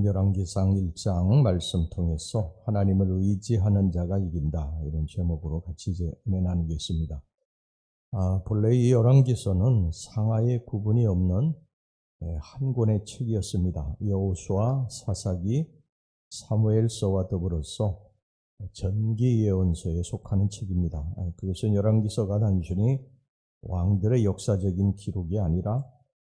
열왕기상 1장 말씀 통해서 하나님을 의지하는 자가 이긴다, 이런 제목으로 같이 이제 은혜 나누겠습니다. 본래 이 열왕기서는 상하의 구분이 없는 한 권의 책이었습니다. 여호수아, 사사기, 사무엘서와 더불어서 전기 예언서에 속하는 책입니다. 그것은 열왕기서가 단순히 왕들의 역사적인 기록이 아니라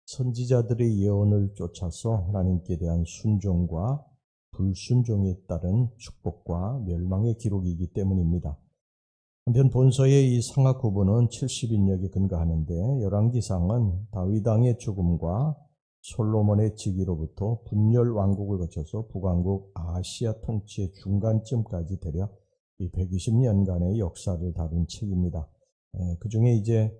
선지자들의 예언을 쫓아서 하나님께 대한 순종과 불순종에 따른 축복과 멸망의 기록이기 때문입니다. 한편 본서의 이 상하 구분은 70인역에 근거하는데, 열왕기상은 다윗 왕의 죽음과 솔로몬의 즉위로부터 분열 왕국을 거쳐서 북왕국 아시아 통치의 중간쯤까지 대략 이 120년간의 역사를 다룬 책입니다. 그 중에 이제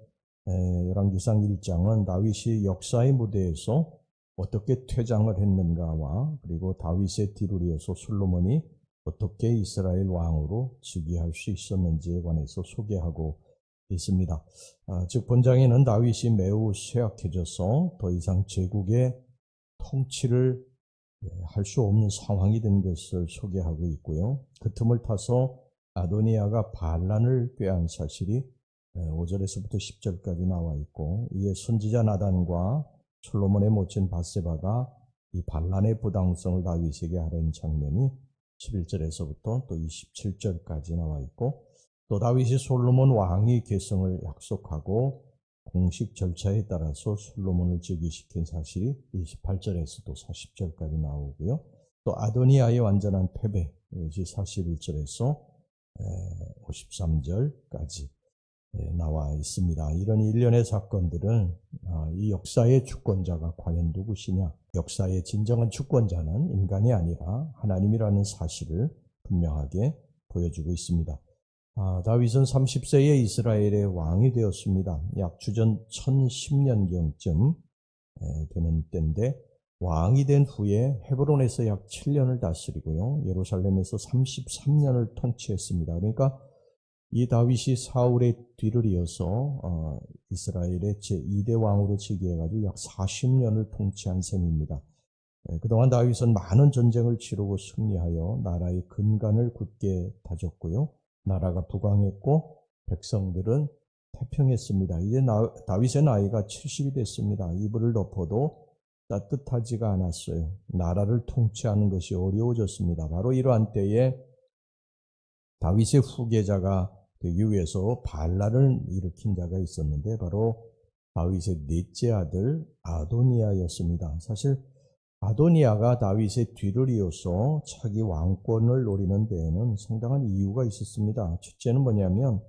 열왕기상 1장은 다윗이 역사의 무대에서 어떻게 퇴장을 했는가와, 그리고 다윗의 뒤를 이어서 솔로몬이 어떻게 이스라엘 왕으로 즉위할 수 있었는지에 관해서 소개하고 있습니다. 즉 본장에는 다윗이 매우 쇠약해져서 더 이상 제국의 통치를 할 수 없는 상황이 된 것을 소개하고 있고요. 그 틈을 타서 아도니아가 반란을 꾀한 사실이 5절에서부터 10절까지 나와 있고, 이에 선지자 나단과 솔로몬의 모친 밧세바가 이 반란의 부당성을 다윗에게 하려는 장면이 11절에서부터 또 27절까지 나와 있고, 또 다윗이 솔로몬 왕위 계승을 약속하고 공식 절차에 따라서 솔로몬을 즉위시킨 사실이 28절에서 또 40절까지 나오고요. 또 아도니아의 완전한 패배, 이것이 41절에서 53절까지 나와 있습니다. 이런 일련의 사건들은 이 역사의 주권자가 과연 누구시냐, 역사의 진정한 주권자는 인간이 아니라 하나님이라는 사실을 분명하게 보여주고 있습니다. 다윗은 30세에 이스라엘의 왕이 되었습니다. 약 주전 1010년경쯤 되는 때인데, 왕이 된 후에 헤브론에서 약 7년을 다스리고요, 예루살렘에서 33년을 통치했습니다. 그러니까 이 다윗이 사울의 뒤를 이어서 이스라엘의 제2대 왕으로 즉위해가지고 약 40년을 통치한 셈입니다. 그동안 다윗은 많은 전쟁을 치르고 승리하여 나라의 근간을 굳게 다졌고요, 나라가 부강했고 백성들은 태평했습니다. 이제 다윗의 나이가 70이 됐습니다. 이불을 덮어도 따뜻하지가 않았어요. 나라를 통치하는 것이 어려워졌습니다. 바로 이러한 때에 다윗의 후계자가 되기 위해서 반란을 일으킨 자가 있었는데, 바로 다윗의 넷째 아들 아도니아였습니다. 사실 아도니아가 다윗의 뒤를 이어서 차기 왕권을 노리는 데에는 상당한 이유가 있었습니다. 첫째는 뭐냐면,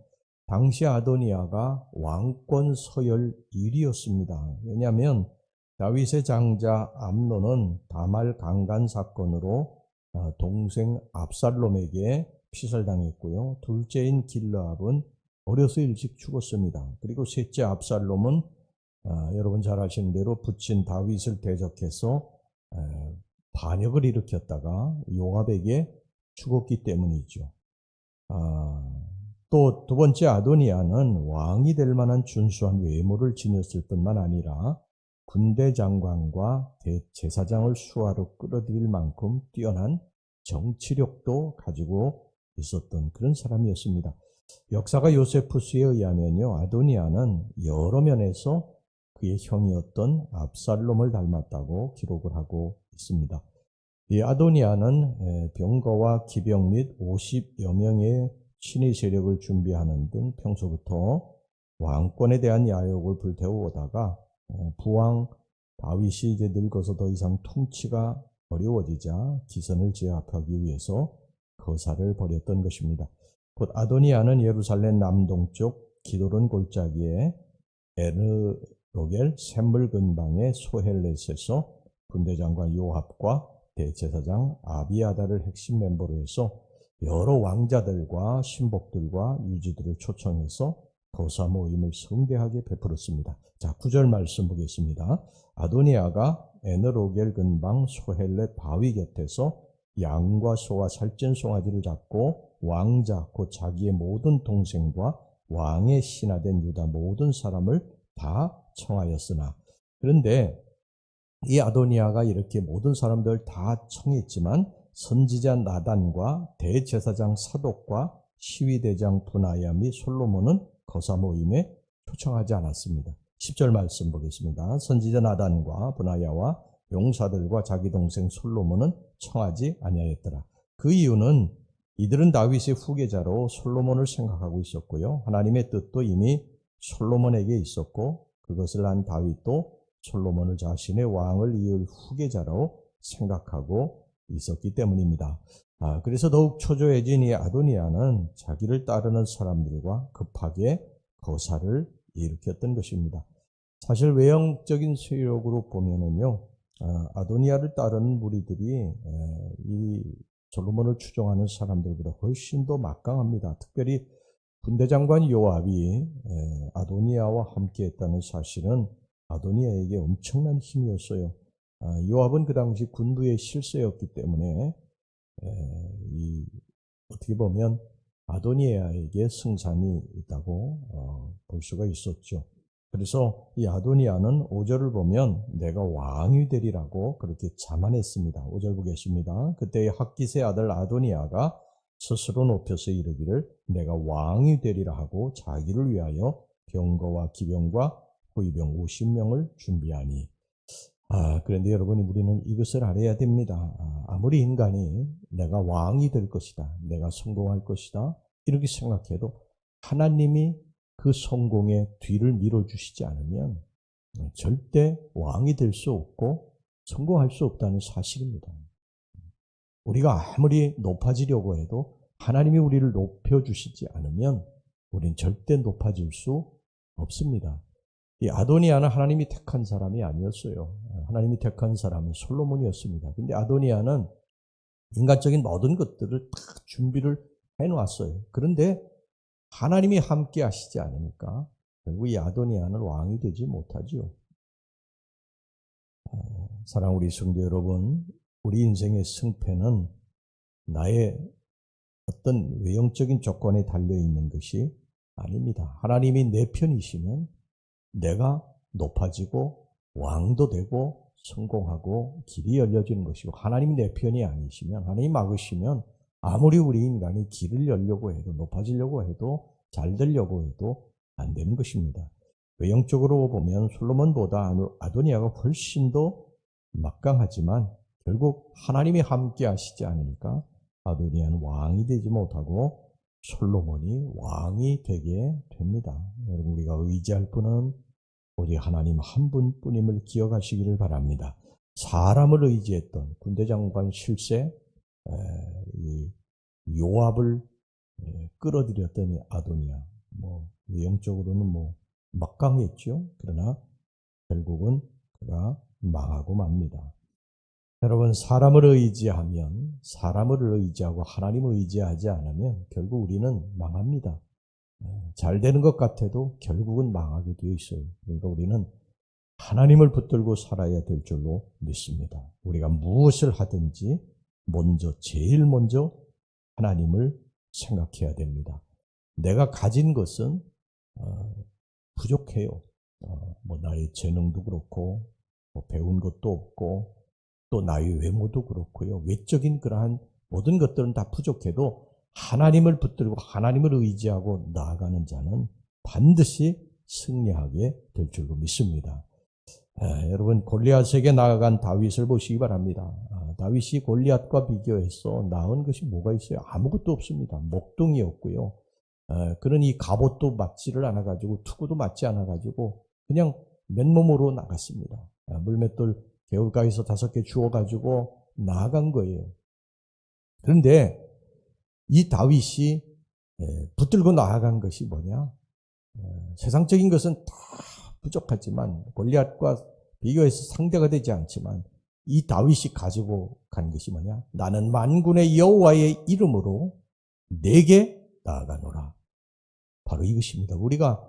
당시 아도니아가 왕권 서열 1위였습니다. 왜냐하면 다윗의 장자 암논은 다말 강간 사건으로 동생 압살롬에게 피살당했고요. 둘째인 길르압은 어려서 일찍 죽었습니다. 그리고 셋째 압살롬은 여러분 잘 아시는 대로 부친 다윗을 대적해서 반역을 일으켰다가 요압에게 죽었기 때문이죠. 또 두 번째 아도니아는 왕이 될 만한 준수한 외모를 지녔을 뿐만 아니라 군대 장관과 대제사장을 수하로 끌어들일 만큼 뛰어난 정치력도 가지고 있었던 그런 사람이었습니다. 역사가 요세푸스에 의하면요, 아도니아는 여러 면에서 그의 형이었던 압살롬을 닮았다고 기록을 하고 있습니다. 이 아도니아는 병거와 기병 및 50여 명의 친위 세력을 준비하는 등 평소부터 왕권에 대한 야욕을 불태워오다가 부왕 다윗이 이제 늙어서 더 이상 통치가 어려워지자 기선을 제압하기 위해서 거사를 벌였던 것입니다. 곧 아도니아는 예루살렘 남동쪽 기도론 골짜기에 에르로겔 샘물 근방의 소헬렛에서 군대장관 요압과 대제사장 아비아다를 핵심 멤버로 해서 여러 왕자들과 신복들과 유지들을 초청해서 거사 모임을 성대하게 베풀었습니다. 자, 9절 말씀 보겠습니다. 아도니아가 에르로겔 근방 소헬렛 바위 곁에서 양과 소와 살찐 송아지를 잡고 왕자 곧 자기의 모든 동생과 왕의 신하된 유다 모든 사람을 다 청하였으나, 그런데 이 아도니아가 이렇게 모든 사람들 다 청했지만 선지자 나단과 대제사장 사독과 시위대장 분하야 및 솔로몬은 거사 모임에 초청하지 않았습니다. 10절 말씀 보겠습니다. 선지자 나단과 분하야와 용사들과 자기 동생 솔로몬은 청하지 아니하였더라. 그 이유는 이들은 다윗의 후계자로 솔로몬을 생각하고 있었고요. 하나님의 뜻도 이미 솔로몬에게 있었고 그것을 안 다윗도 솔로몬을 자신의 왕을 이을 후계자로 생각하고 있었기 때문입니다. 그래서 더욱 초조해진 이 아도니아는 자기를 따르는 사람들과 급하게 거사를 일으켰던 것입니다. 사실 외형적인 세력으로 보면은요, 아도니아를 따르는 무리들이 이 솔로몬을 추종하는 사람들보다 훨씬 더 막강합니다. 특별히 군대장관 요압이 아도니아와 함께했다는 사실은 아도니아에게 엄청난 힘이었어요. 요압은 그 당시 군부의 실세였기 때문에 어떻게 보면 아도니아에게 승산이 있다고 볼 수가 있었죠. 그래서 이 아도니아는 5절을 보면 내가 왕이 되리라고 그렇게 자만했습니다. 5절 보겠습니다. 그때의 학깃의 아들 아도니아가 스스로 높여서 이르기를 내가 왕이 되리라 하고 자기를 위하여 병거와 기병과 호위병 50명을 준비하니. 그런데 여러분, 우리는 이것을 알아야 됩니다. 아무리 인간이 내가 왕이 될 것이다, 내가 성공할 것이다 이렇게 생각해도 하나님이 그 성공의 뒤를 밀어주시지 않으면 절대 왕이 될 수 없고 성공할 수 없다는 사실입니다. 우리가 아무리 높아지려고 해도 하나님이 우리를 높여주시지 않으면 우리는 절대 높아질 수 없습니다. 이 아도니아는 하나님이 택한 사람이 아니었어요. 하나님이 택한 사람은 솔로몬이었습니다. 근데 아도니아는 인간적인 모든 것들을 다 준비를 해놓았어요. 그런데 하나님이 함께 하시지 않으니까 결국 이 아도니아는 왕이 되지 못하지요. 사랑 우리 성도 여러분, 우리 인생의 승패는 나의 어떤 외형적인 조건에 달려있는 것이 아닙니다. 하나님이 내 편이시면 내가 높아지고 왕도 되고 성공하고 길이 열려지는 것이고, 하나님이 내 편이 아니시면, 하나님 막으시면 아무리 우리 인간이 길을 열려고 해도, 높아지려고 해도, 잘 되려고 해도 안 되는 것입니다. 외형적으로 보면 솔로몬보다 아도니아가 훨씬 더 막강하지만 결국 하나님이 함께 하시지 않으니까 아도니아는 왕이 되지 못하고 솔로몬이 왕이 되게 됩니다. 여러분, 우리가 의지할 분은 오직 하나님 한 분뿐임을 기억하시기를 바랍니다. 사람을 의지했던 군대장관 실세 요압을 끌어들였던 이 아도니아, 외형적으로는 막강했죠. 그러나 결국은 그가 망하고 맙니다. 여러분, 사람을 의지하면, 사람을 의지하고 하나님을 의지하지 않으면 결국 우리는 망합니다. 잘 되는 것 같아도 결국은 망하게 되어 있어요. 그러니까 우리는 하나님을 붙들고 살아야 될 줄로 믿습니다. 우리가 무엇을 하든지 제일 먼저 하나님을 생각해야 됩니다. 내가 가진 것은 부족해요. 나의 재능도 그렇고 배운 것도 없고 또 나의 외모도 그렇고요. 외적인 그러한 모든 것들은 다 부족해도 하나님을 붙들고 하나님을 의지하고 나아가는 자는 반드시 승리하게 될 줄로 믿습니다. 여러분, 골리앗에게 나아간 다윗을 보시기 바랍니다. 다윗이 골리앗과 비교해서 나은 것이 뭐가 있어요? 아무것도 없습니다. 목동이었고요. 그런 이 갑옷도 맞지를 않아가지고 투구도 맞지 않아가지고 그냥 맨몸으로 나갔습니다. 물맷돌 개울가에서 5개 주워가지고 나아간 거예요. 그런데 이 다윗이 붙들고 나아간 것이 뭐냐? 세상적인 것은 다 부족하지만 골리앗과 비교해서 상대가 되지 않지만 이 다윗이 가지고 간 것이 뭐냐? 나는 만군의 여호와의 이름으로 내게 나아가노라. 바로 이것입니다. 우리가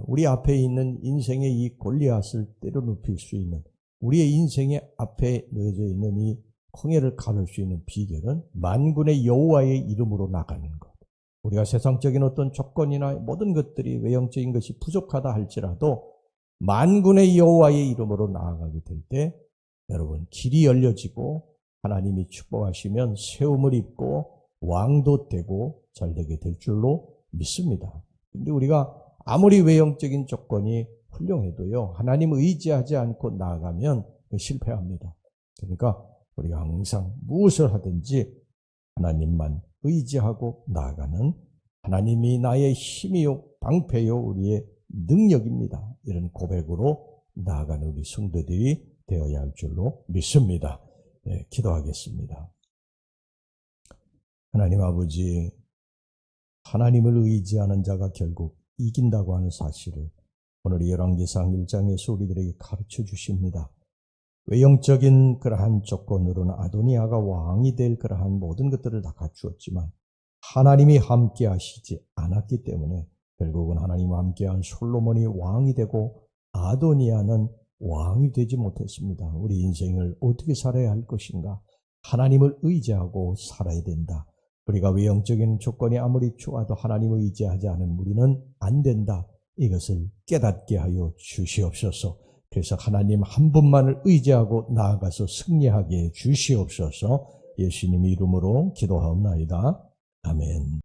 우리 앞에 있는 인생의 이 골리앗을 때려눕힐 수 있는, 우리의 인생의 앞에 놓여져 있는 이 홍해를 가를 수 있는 비결은 만군의 여호와의 이름으로 나가는 것. 우리가 세상적인 어떤 조건이나 모든 것들이 외형적인 것이 부족하다 할지라도 만군의 여호와의 이름으로 나아가게 될 때 여러분 길이 열려지고 하나님이 축복하시면 세움을 입고 왕도 되고 잘되게 될 줄로 믿습니다. 근데 우리가 아무리 외형적인 조건이 훌륭해도요, 하나님 의지하지 않고 나아가면 실패합니다. 그러니까 우리가 항상 무엇을 하든지 하나님만 의지하고 나아가는, 하나님이 나의 힘이요 방패요 우리의 능력입니다, 이런 고백으로 나아가는 우리 성도들이 되어야 할 줄로 믿습니다. 네, 기도하겠습니다. 하나님 아버지, 하나님을 의지하는 자가 결국 이긴다고 하는 사실을 오늘 열왕기상 1장에서 우리들에게 가르쳐 주십니다. 외형적인 그러한 조건으로는 아도니아가 왕이 될 그러한 모든 것들을 다 갖추었지만 하나님이 함께 하시지 않았기 때문에 결국은 하나님과 함께한 솔로몬이 왕이 되고 아도니아는 왕이 되지 못했습니다. 우리 인생을 어떻게 살아야 할 것인가? 하나님을 의지하고 살아야 된다. 우리가 외형적인 조건이 아무리 좋아도 하나님을 의지하지 않은 우리는 안 된다. 이것을 깨닫게 하여 주시옵소서. 그래서 하나님 한 분만을 의지하고 나아가서 승리하게 주시옵소서. 예수님 이름으로 기도하옵나이다. 아멘.